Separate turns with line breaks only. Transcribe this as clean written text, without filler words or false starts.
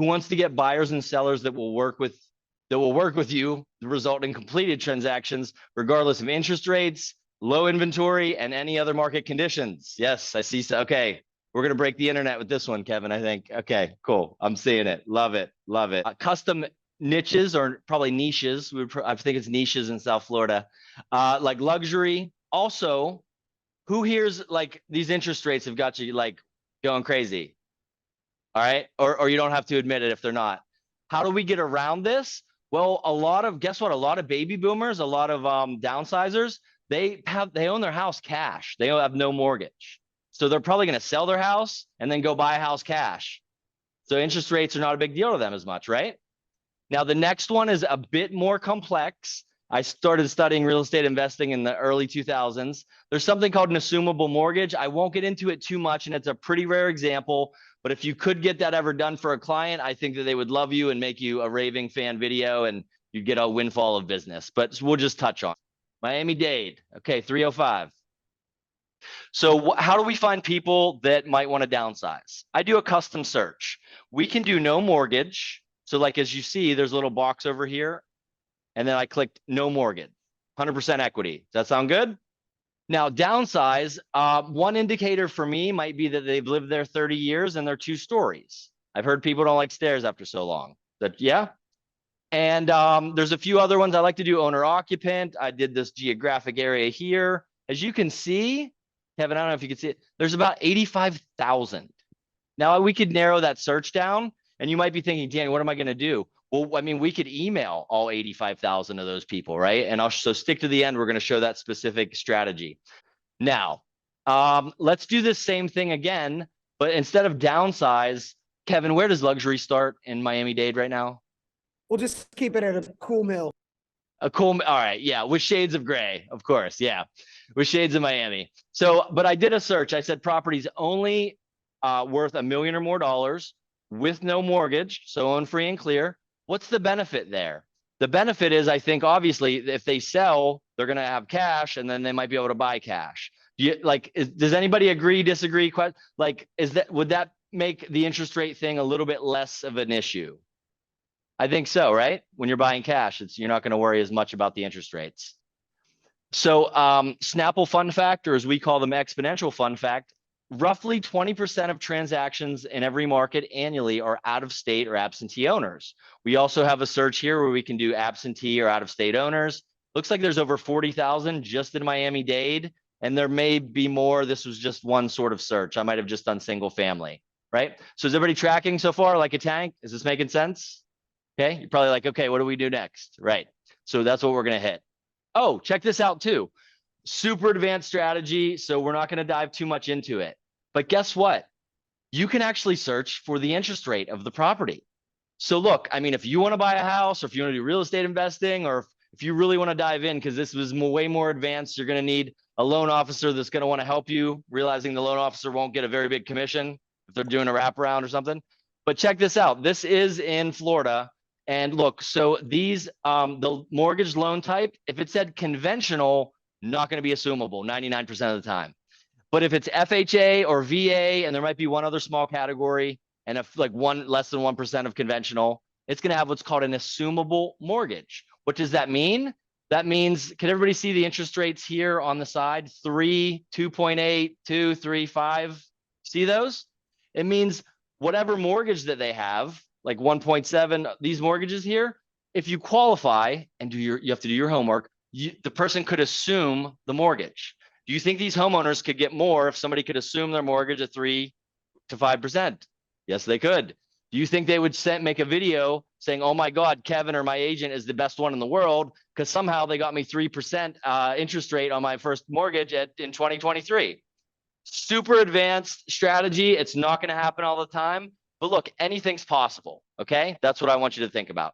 who wants to get buyers and sellers that will work with you, result in completed transactions, regardless of interest rates, low inventory, and any other market conditions. Yes, I see. Okay, we're gonna break the internet with this one, Kevin, I think. Okay, cool. I'm seeing it. Love it. Love it. Custom niches, or probably niches. I think it's niches in South Florida, like luxury. Also, who here's like these interest rates have got you like going crazy? All right, or you don't have to admit it if they're not. How do we get around this? Well, guess what? A lot of baby boomers, a lot of downsizers, they own their house cash. They have no mortgage. So they're probably going to sell their house and then go buy a house cash. So interest rates are not a big deal to them as much, right? Now, the next one is a bit more complex. I started studying real estate investing in the early 2000s. There's something called an assumable mortgage. I won't get into it too much, and it's a pretty rare example. But if you could get that ever done for a client, I think that they would love you and make you a raving fan video, and you'd get a windfall of business. But we'll just touch on Miami-Dade. Okay, 305. So how do we find people that might want to downsize? I do a custom search. We can do no mortgage. So like, as you see, there's a little box over here. And then I clicked no mortgage, 100% equity. Does that sound good? Now, downsize, one indicator for me might be that they've lived there 30 years and they're 2 stories. I've heard people don't like stairs after so long. Yeah. And there's a few other ones. I like to do owner occupant. I did this geographic area here. As you can see, Kevin, I don't know if you can see it. There's about 85,000. Now we could narrow that search down, and you might be thinking, Danny, what am I going to do? Well, I mean, we could email all 85,000 of those people, right? And so stick to the end. We're going to show that specific strategy. Now, let's do this same thing again, but instead of downsize, Kevin, where does luxury start in Miami-Dade right now?
We'll just keep it at a cool mill.
A cool, all right, yeah, with shades of gray, of course, yeah, with shades of Miami. So, but I did a search. I said properties only worth $1 million or more with no mortgage, so own free and clear. What's the benefit there? The benefit is, I think, obviously, if they sell, they're going to have cash, and then they might be able to buy cash. Does anybody agree, disagree? Like, would that make the interest rate thing a little bit less of an issue? I think so, right? When you're buying cash, you're not going to worry as much about the interest rates. So Snapple fun fact, or as we call them, exponential fun fact, roughly 20% of transactions in every market annually are out of state or absentee owners. We also have a search here where we can do absentee or out of state owners. Looks like there's over 40,000 just in Miami-Dade, and there may be more. This was just one sort of search. I might have just done single family, right? So is everybody tracking so far like a tank? Is this making sense? Okay, you're probably like, okay, what do we do next? Right. So that's what we're going to hit. Oh, check this out too. Super advanced strategy. So we're not going to dive too much into it. But guess what? You can actually search for the interest rate of the property. So look, I mean, if you want to buy a house, or if you want to do real estate investing, or if you really want to dive in, because this was way more advanced, you're going to need a loan officer that's going to want to help you, realizing the loan officer won't get a very big commission if they're doing a wraparound or something. But check this out. This is in Florida. And look, so these, the mortgage loan type, if it said conventional, not going to be assumable 99% of the time. But if it's FHA or VA, and there might be one other small category, and if like less than 1% of conventional, it's going to have what's called an assumable mortgage. What does that mean? That means, can everybody see the interest rates here on the side? 3, 2.8, 2, 3, 5. See those? It means whatever mortgage that they have, like 1.7, these mortgages here, if you qualify and you have to do your homework, the person could assume the mortgage. Do you think these homeowners could get more if somebody could assume their mortgage at 3 to 5%? Yes, they could. Do you think they would make a video saying, oh my God, Kevin or my agent is the best one in the world because somehow they got me 3% interest rate on my first mortgage in 2023? Super advanced strategy. It's not going to happen all the time. But look, anything's possible, okay? That's what I want you to think about.